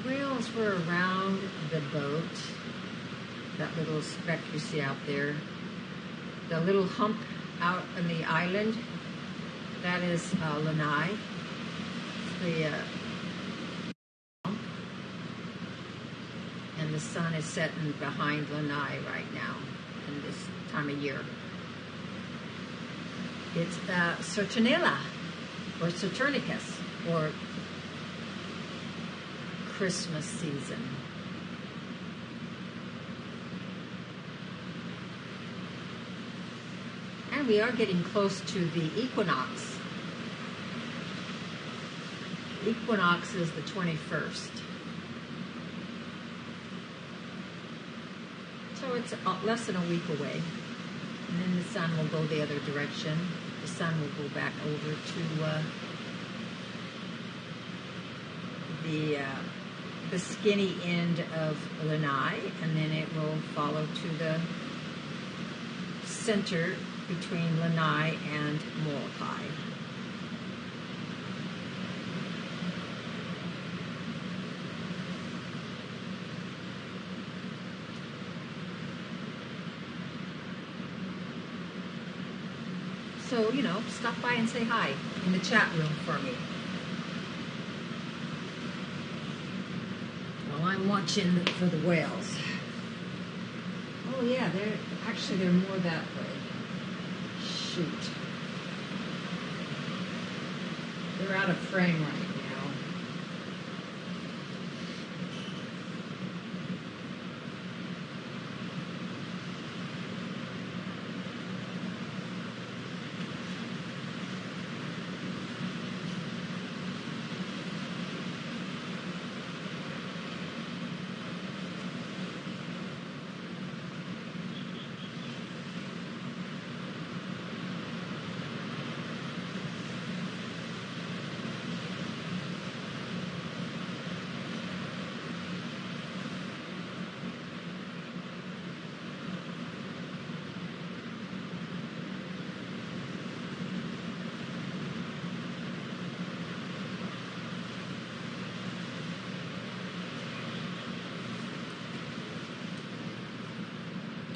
whales were around the boat. That little speck you see out there. The little hump out on the island, that is lanai. The and the sun is setting behind lanai right now in this time of year. It's Saturnilla, or Saturnicus, or Christmas season. And we are getting close to the equinox. Equinox is the 21st. So it's less than a week away. And then the sun will go the other direction. The sun will go back over to the skinny end of lanai, and then it will follow to the center between lanai and Molokai. So, you know, stop by and say hi in the chat room for me. While I'm watching for the whales. Oh yeah, they're more that way. Shoot. They're out of frame right now.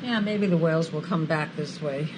Yeah, maybe the whales will come back this way.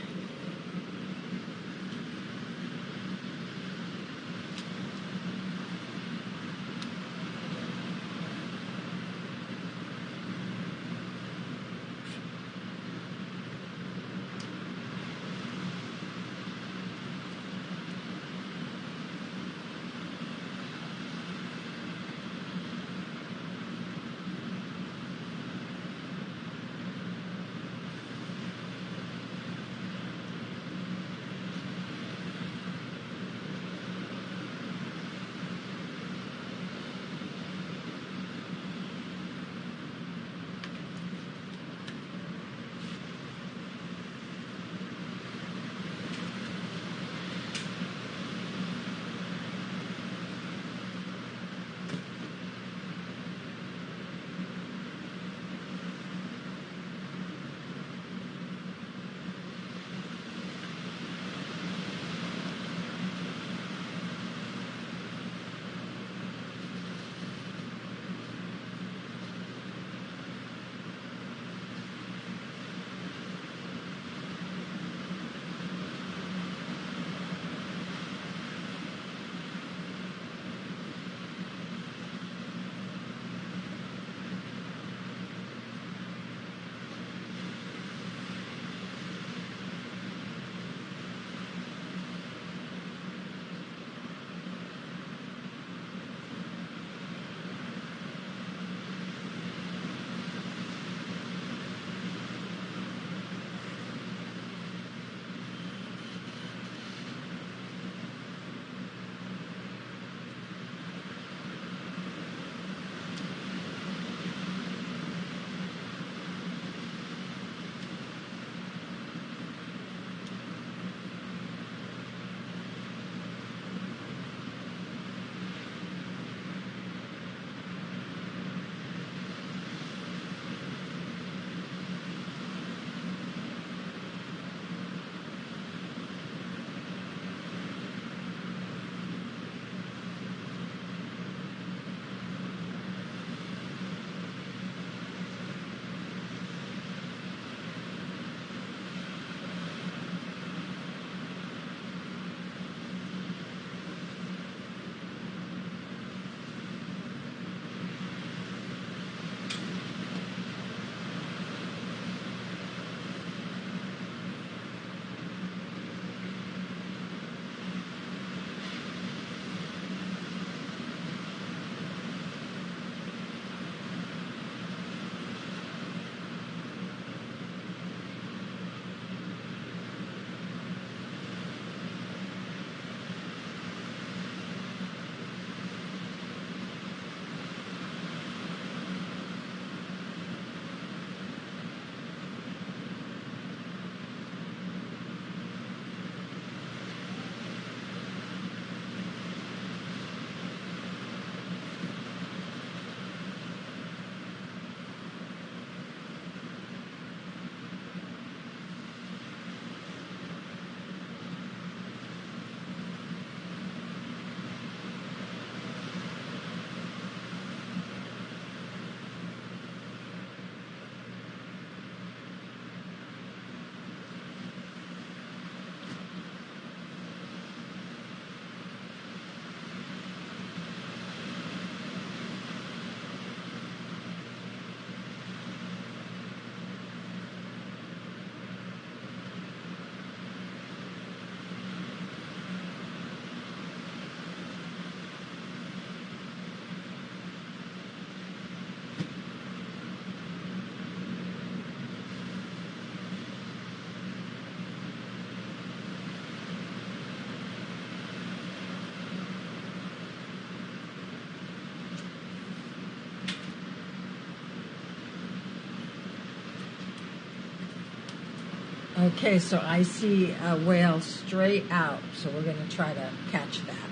Okay, so I see a whale straight out, so we're going to try to catch that.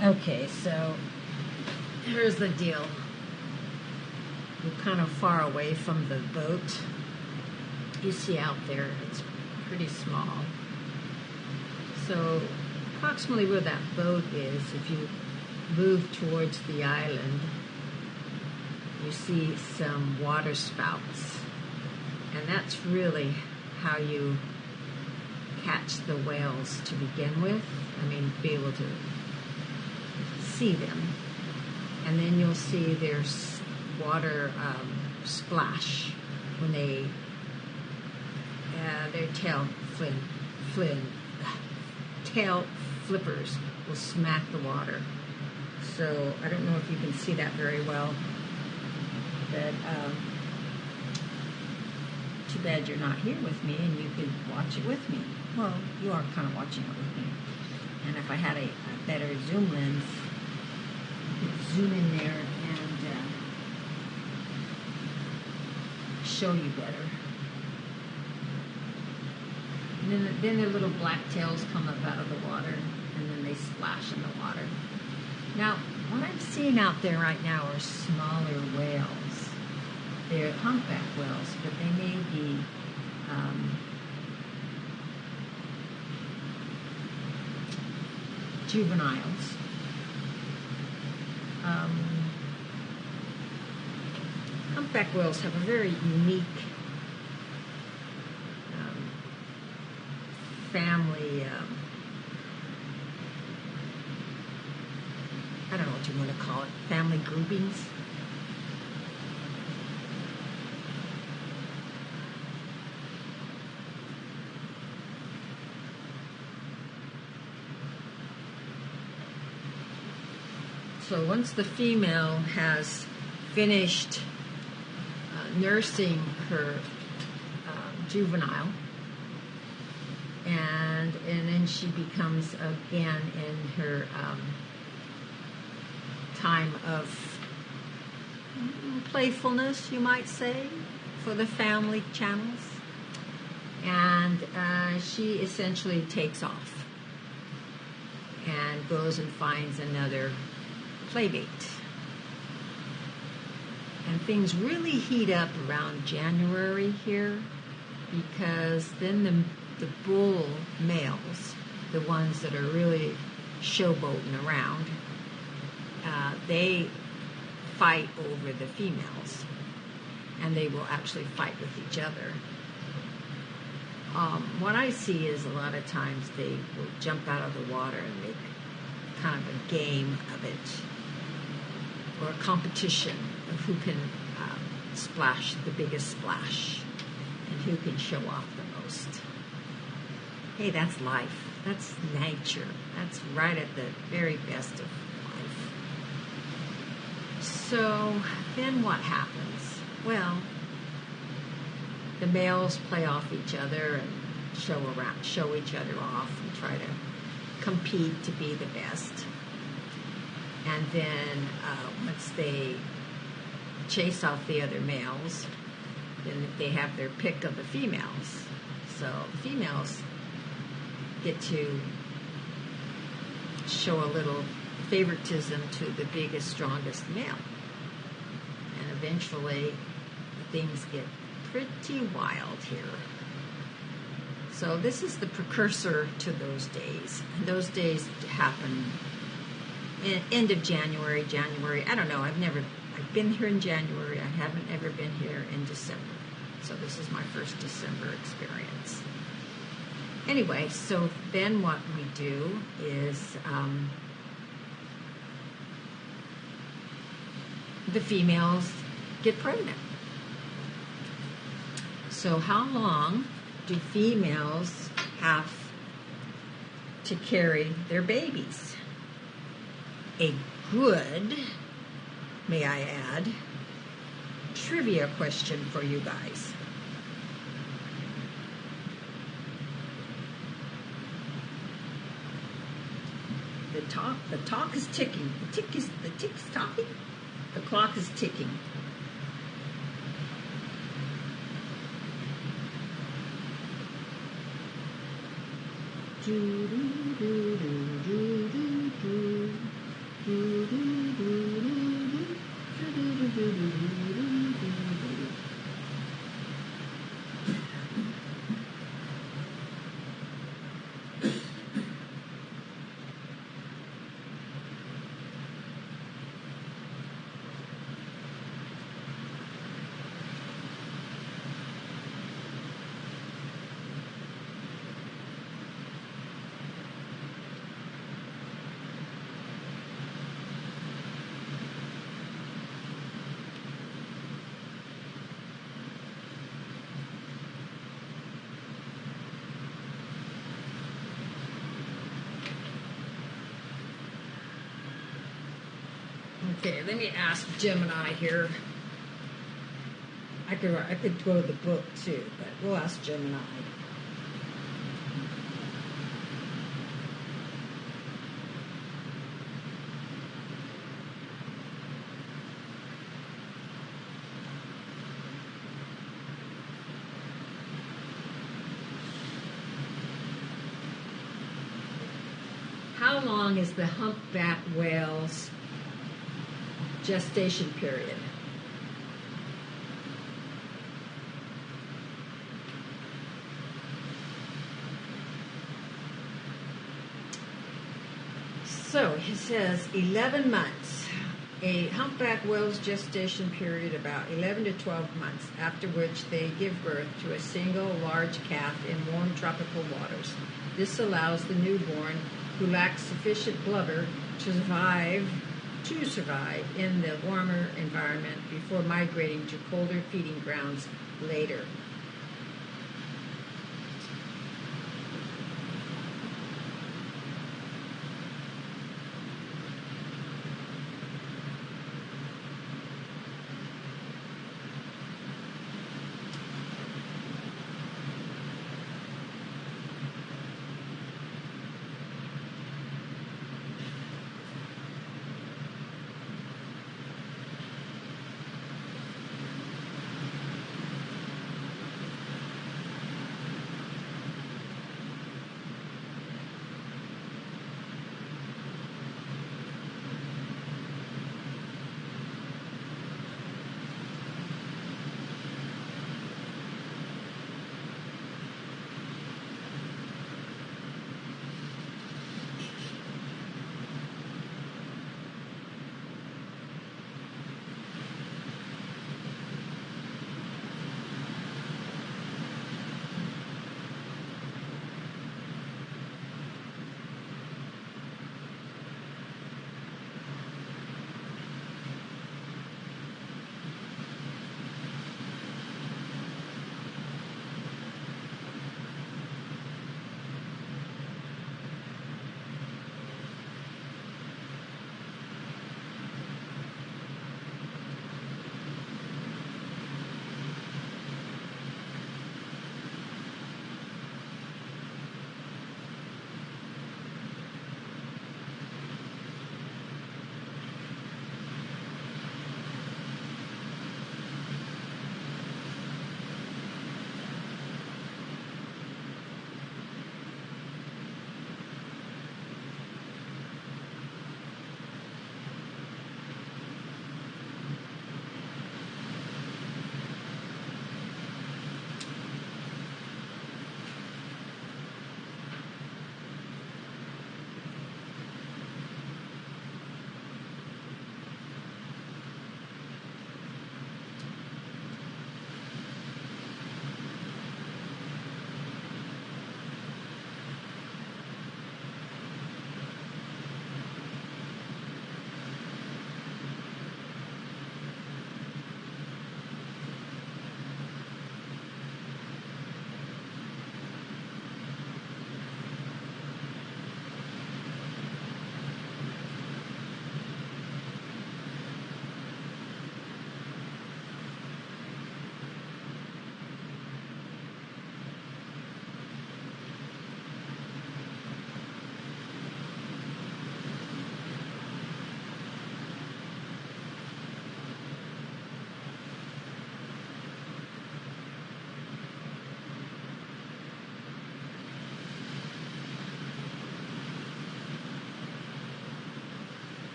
Okay, so here's the deal. We're kind of far away from the boat. You see out there, it's pretty small. So approximately where that boat is, if you move towards the island, you see some water spouts. And that's really how you catch the whales to begin with. I mean, be able to see them. And then you'll see their water splash when their tail flippers will smack the water. So I don't know if you can see that very well, but too bad you're not here with me and you could watch it with me. Well, you are kind of watching it with me. And if I had a better zoom lens, I could zoom in there and show you better. And then their little black tails come up out of the water, and then they splash in the water. Now, what I'm seeing out there right now are smaller whales. They're humpback whales, but they may be juveniles. Humpback whales have a very unique family, I don't know what you want to call it, family groupings. So once the female has finished nursing her juvenile, and then she becomes again in her time of playfulness, you might say, for the family channels, and she essentially takes off and goes and finds another playmate. And things really heat up around January here, because then the bull males, the ones that are really showboating around, they fight over the females, and they will actually fight with each other. What I see is a lot of times they will jump out of the water and make kind of a game of it, or a competition of who can splash the biggest splash and who can show off the most. Hey, that's life. That's nature. That's right at the very best of life. So then what happens? Well, the males play off each other and show each other off and try to compete to be the best. And then once they chase off the other males, then they have their pick of the females. So the females get to show a little favoritism to the biggest, strongest male. And eventually things get pretty wild here. So this is the precursor to those days. And those days happen end of January, I don't know, I've been here in January, I haven't ever been here in December. So this is my first December experience. Anyway, so then what we do is the females get pregnant. So how long do females have to carry their babies? A good, may I add, trivia question for you guys. The talk is ticking. The tick's talking. The clock is ticking. Okay, let me ask Gemini here. I could go to the book too, but we'll ask Gemini. How long is the humpback whale's gestation period? So it says 11 months. A humpback whale's gestation period about 11 to 12 months, after which they give birth to a single large calf in warm tropical waters. This allows the newborn, who lacks sufficient blubber, to survive in the warmer environment before migrating to colder feeding grounds later.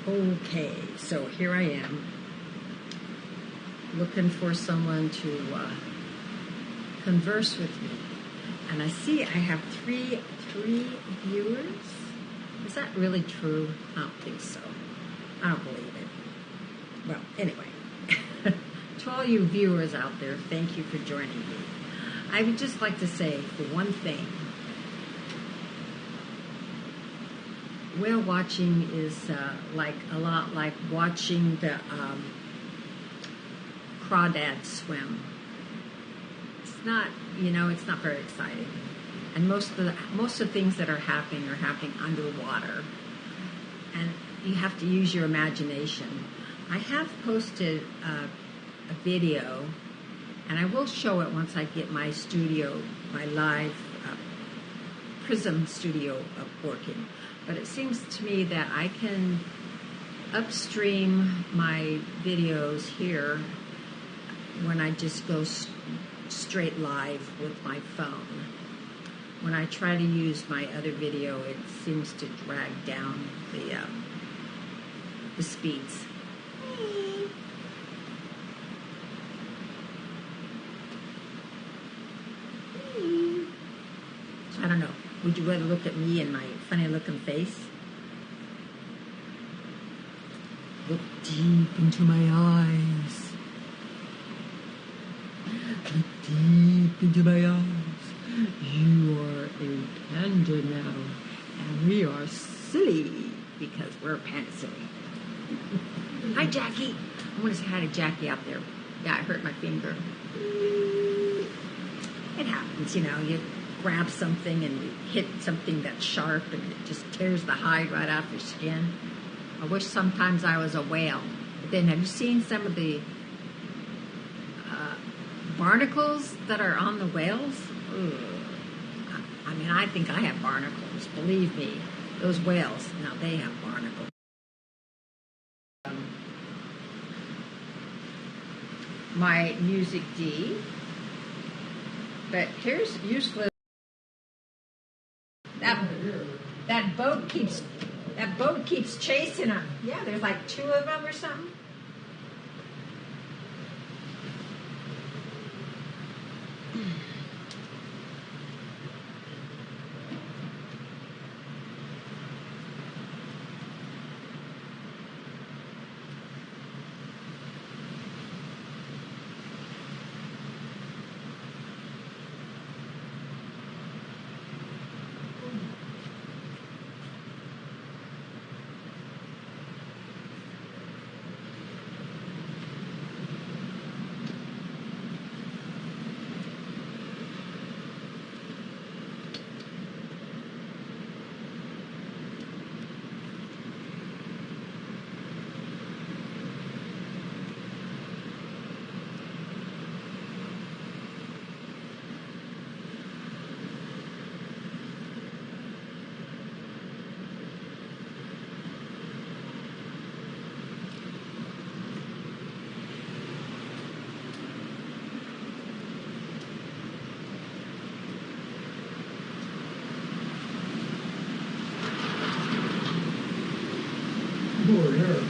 Okay, so here I am, looking for someone to converse with me. And I see I have three viewers. Is that really true? I don't think so. I don't believe it. Well, anyway, to all you viewers out there, thank you for joining me. I would just like to say, for one thing, whale watching is like a lot like watching the crawdads swim. It's not, it's not very exciting. And most of the things that are happening underwater. And you have to use your imagination. I have posted a video, and I will show it once I get my studio, my live Prism studio up working. But it seems to me that I can upstream my videos here when I just go straight live with my phone. When I try to use my other video, it seems to drag down the speeds. So I don't know. Would you rather look at me and my funny looking face? Look deep into my eyes. Look deep into my eyes. You are a panda now, and we are silly because we're panda silly. Hi, Jackie. I want to say hi to Jackie out there. Yeah, I hurt my finger. It happens, you grab something and you hit something that's sharp and it just tears the hide right off your skin. I wish sometimes I was a whale. But then have you seen some of the barnacles that are on the whales? Ugh. I mean, I think I have barnacles. Believe me, those whales, now they have barnacles. My music D. But here's useless. That boat keeps chasing them. Yeah, there's like 2 of them or something.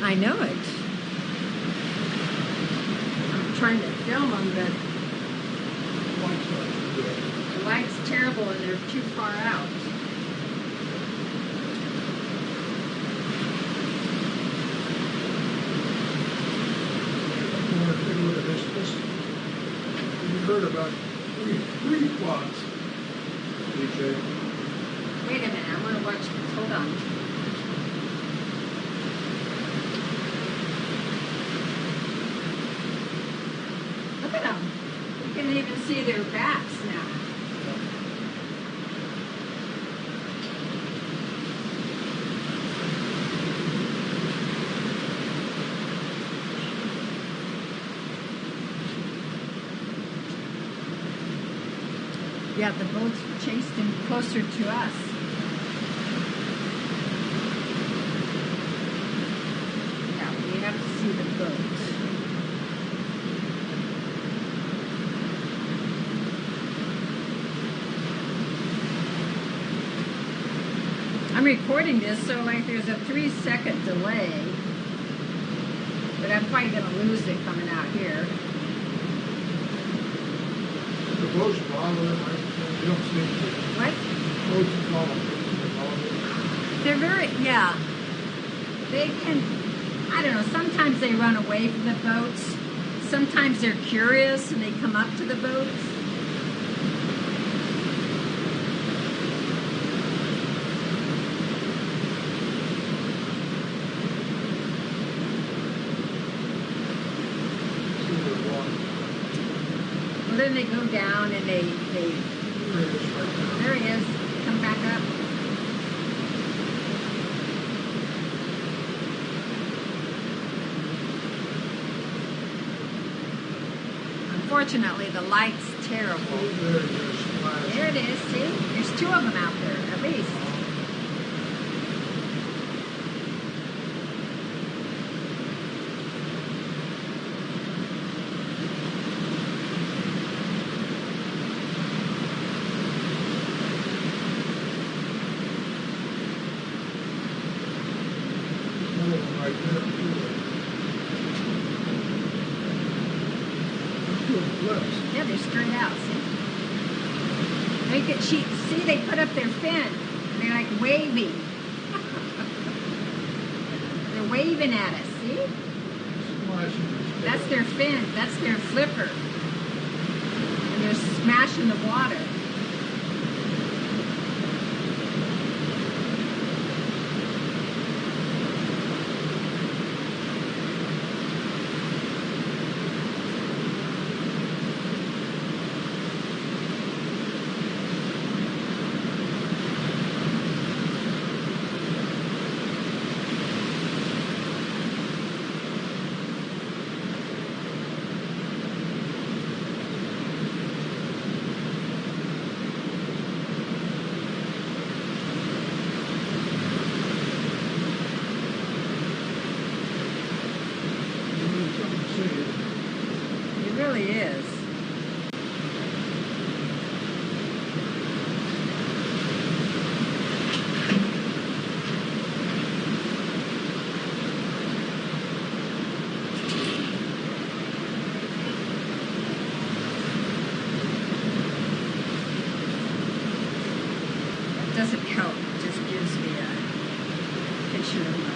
I know it. I'm trying to film them, but the light's terrible and they're too far out. You heard about three plots. Wait a minute, I want to watch this. Hold on. Look at them. You can even see their backs now. Yeah, the boats chased him closer to us. Yeah, we have to see the boats. I'm recording this, so like there's a 3-second delay. But I'm probably going to lose it coming out here. The boat's following them. You don't see it. What? Boats are following them. They're very, yeah. They can, I don't know, sometimes they run away from the boats. Sometimes they're curious and they come up to the boats. Well, then they go down and they there he is, come back up. Unfortunately, the light's terrible. There it is, see? There's two of them out there, at least. Yeah, they're straight out, see? See, they put up their fin. They're like waving. They're waving at us, see? That's their fin. That's their flipper. And they're smashing the water. It really is. It doesn't help. It just gives me a picture of my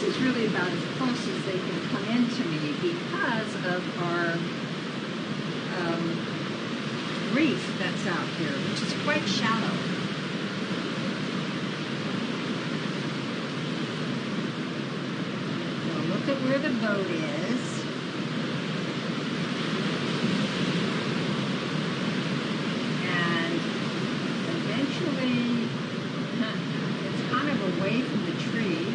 This is really about as close as they can come into me because of our reef that's out here, which is quite shallow. Now look at where the boat is. And eventually, it's kind of away from the tree.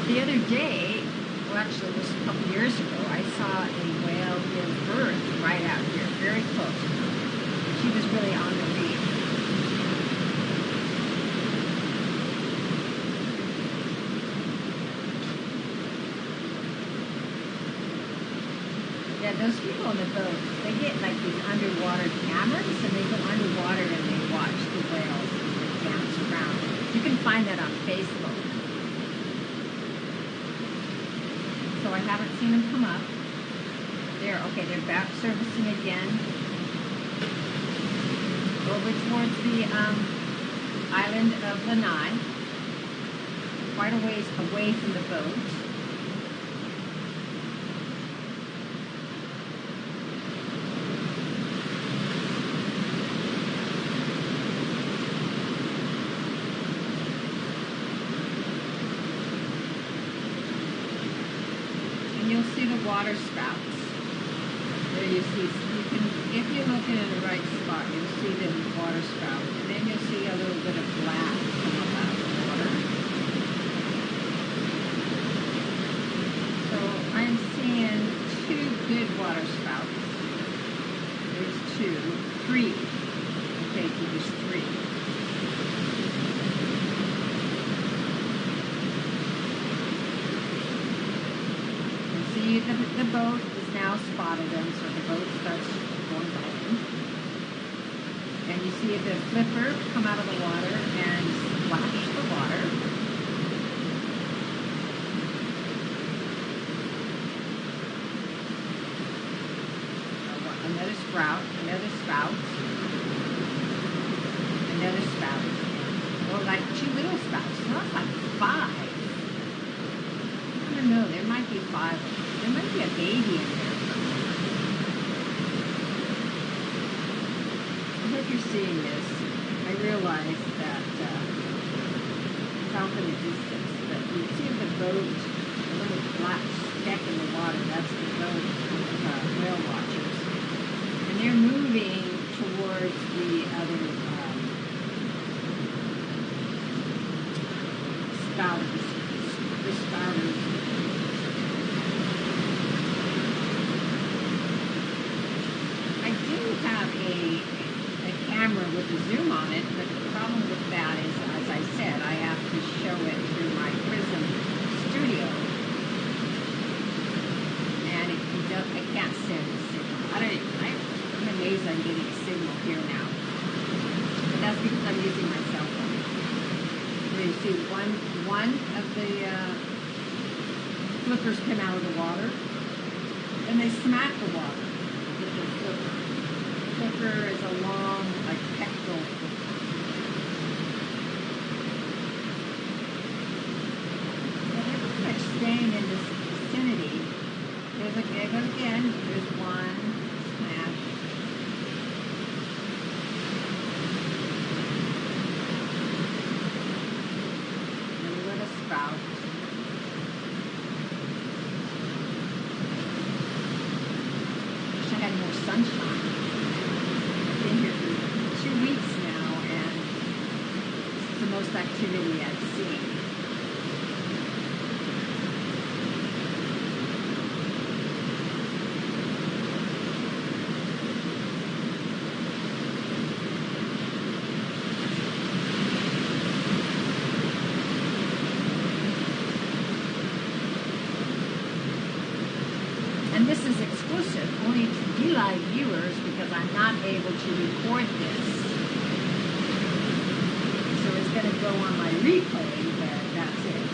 The other day, well actually it was a couple years ago, I saw a whale give birth right out here, very close. She was really on the reef. Yeah, those people on the boat, they get like these underwater cameras and they go underwater and they watch the whales as they dance around. You can find that on Facebook. So I haven't seen them come up. Okay, they're back servicing again. Over towards the island of Lanai. Quite a ways away from the boat. you'll see the water spouts. There you see, if you're looking in the right spot, you'll see the water spout. And then you'll see a little bit of black come up out of the water. So I'm seeing 2 good water spouts. There's 2, 3. Okay, so there's 3. See, the boat is now spotted them, so the boat starts going by them. And you see the flipper come out of the water and splash the water. Another spout, another spout, another spout. Or like 2 little spouts. So that's like 5. I don't know, there might be 5. There might be a baby in there somewhere. I hope you're seeing this. I realize that it's off in the distance, but you see the boat, a little black speck in the water. That's the boat whale watchers. And they're moving towards the other spouters. The spouters. Have a camera with a zoom on it, but the problem with that is, as I said, I have to show it through my Prism Studio, and I can't send a signal. I'm amazed I'm getting a signal here now, but that's because I'm using my cell phone. And you see one of the flippers come out of the water, and they smack the water with the flipper. Flipper is a long, like, pectoral flipper. Well, they're pretty much staying in this vicinity. There's again, there's one smash. A little spout. Wish I had more sunshine. Been here for 2 weeks now, and this is the most activity I've seen. And this is exclusive only to you live viewers because I'm not able to record this. So it's going to go on my replay, but that's it.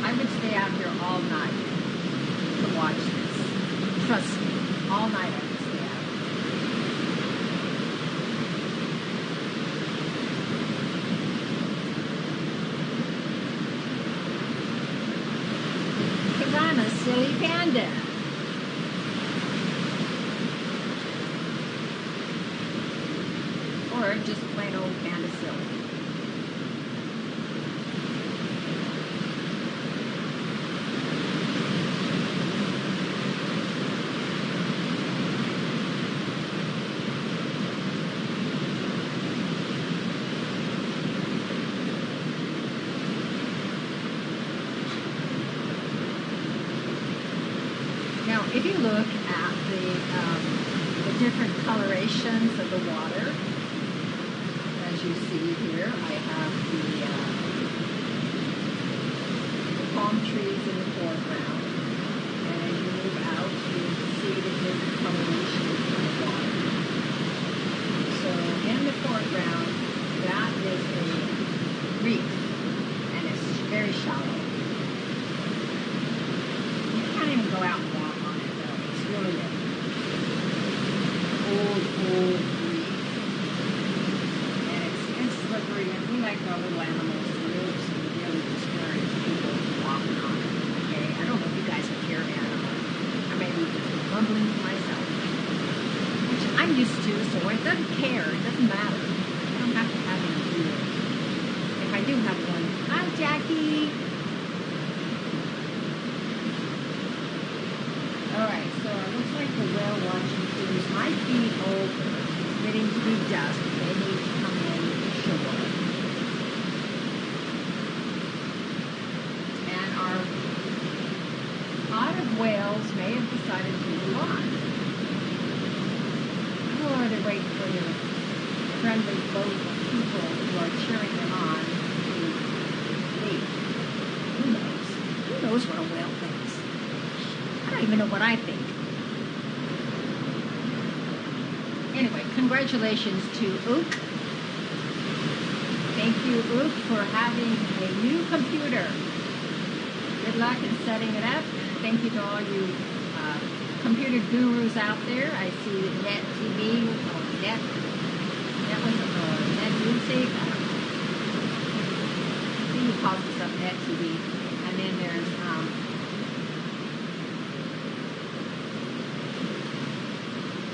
I would stay out here all night to watch this. Trust me, all night I would stay out. Because I'm a silly panda. Or just plain old panda silly. Now, if you look at the different colorations of the water, as you see here, I have the palm trees in the foreground, and as you move out, you see the different colorations of the water. So, in the foreground, that is a reef, and it's very shallow. You can't even go out and walk on it, though. It's really an old reef. And it's slippery, and we like our little animals to really discourage people from walking on it. used to, so it doesn't care. It doesn't matter. I don't have to have any here. If I do have one, hi Jackie. All right, so it looks like the whale watching cruise might be over. It's getting to be dusk. They need to come in to shore. And our pod of whales may have decided to move on. Or they're waiting for their friendly boat of people who are cheering them on to leave. Who knows? Who knows what a whale thinks? I don't even know what I think. Anyway, congratulations to Ook. Thank you, Ook, for having a new computer. Good luck in setting it up. Thank you to all you computer gurus out there. I see Net TV or Net Music. I think he calls himself Net TV. And then there's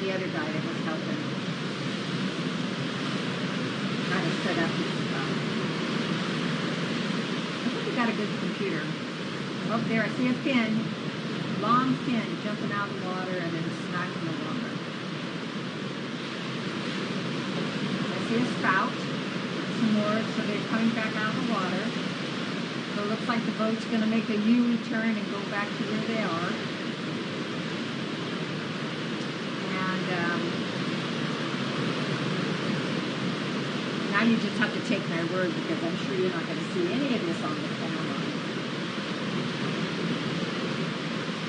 the other guy that was helping try to set up his stuff. I think he got a good computer. Oh, there I see a fin. Long fin jumping out of the water and then smacking the water. I see a spout. Some more, so they're coming back out of the water. So it looks like the boat's going to make a U-turn and go back to where they are. And now you just have to take my word because I'm sure you're not going to see any of this on the camera.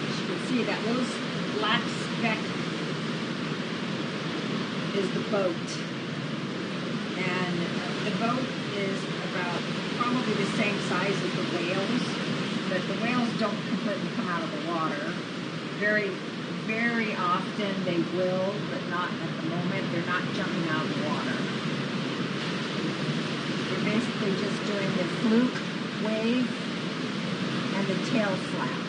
As you can see, that little black speck is the boat. And the boat is about probably the same size as the whales, but the whales don't completely come out of the water. Very, very often they will, but not at the moment. They're not jumping out of the water. They're basically just doing the fluke wave and the tail slap.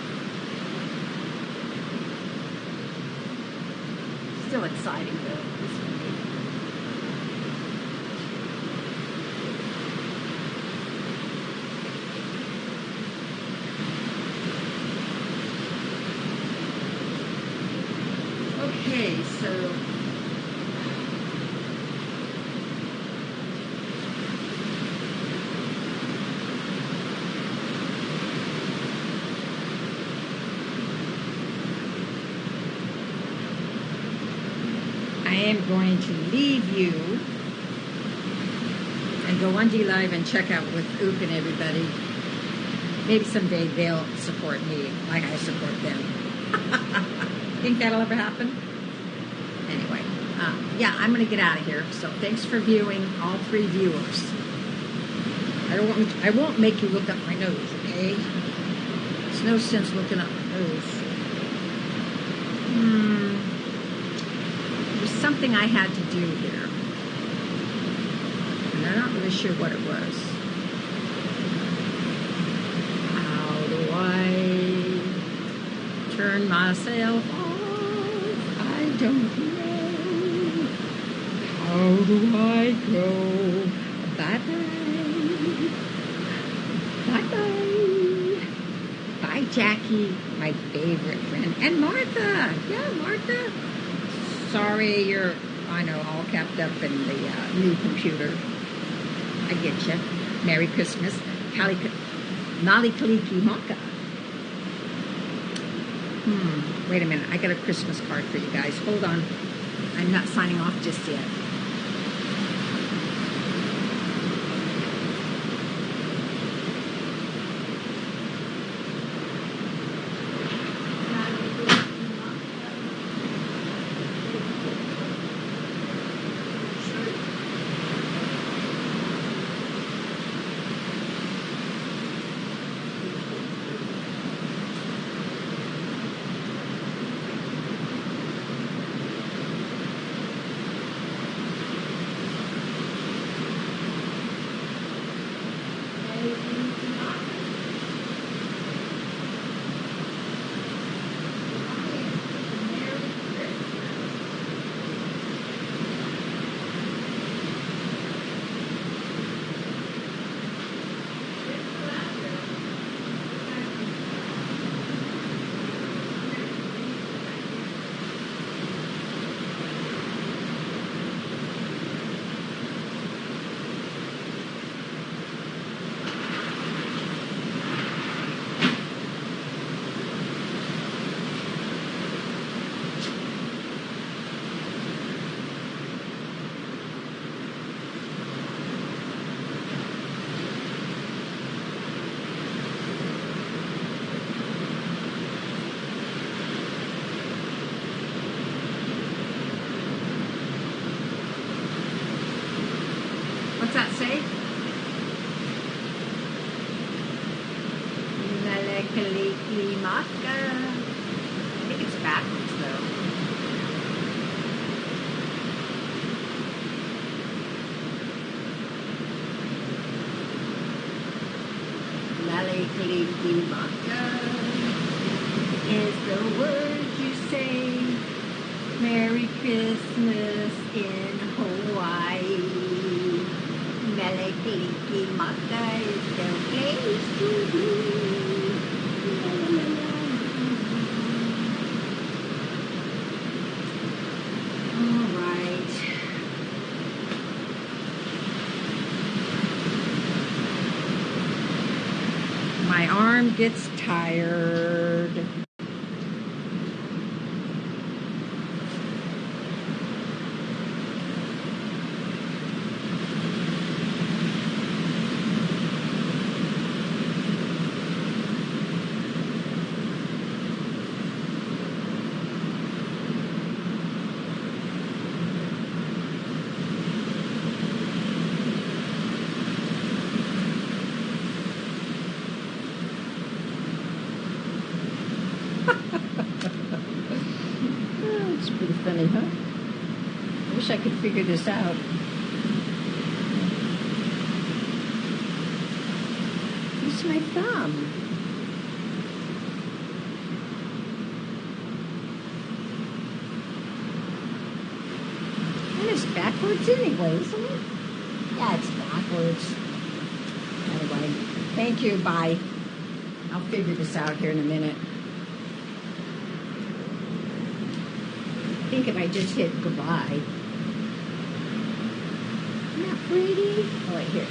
Still exciting though, this one. Okay, so I am going to leave you and go on D-Live and check out with Ook and everybody. Maybe someday they'll support me like I support them. Think that'll ever happen? Anyway, yeah, I'm going to get out of here. So thanks for viewing, all 3 viewers. I won't make you look up my nose, okay? There's no sense looking up my nose. There's something I had to do here. And I'm not really sure what it was. How do I turn myself off? I don't know. How do I go? Bye-bye. Bye-bye. Bye, Jackie, my favorite friend. And Martha. Yeah, Martha. Sorry you're, I know, all capped up in the new computer. I get you. Merry Christmas. Mali Kaliki Maka. Wait a minute. I got a Christmas card for you guys. Hold on. I'm not signing off just yet. Kalikimaka. I think it's backwards though. Kalikimaka is the word you say. Merry Christmas in Hawaii. Kalikimaka is the place to be. All right. My arm gets tired. It's pretty funny, huh? I wish I could figure this out. It's my thumb. And it's backwards anyway, isn't it? Yeah, it's backwards. Anyway, thank you. Bye. I'll figure this out here in a minute. I think if I just hit goodbye. Isn't that pretty? Oh, wait, here.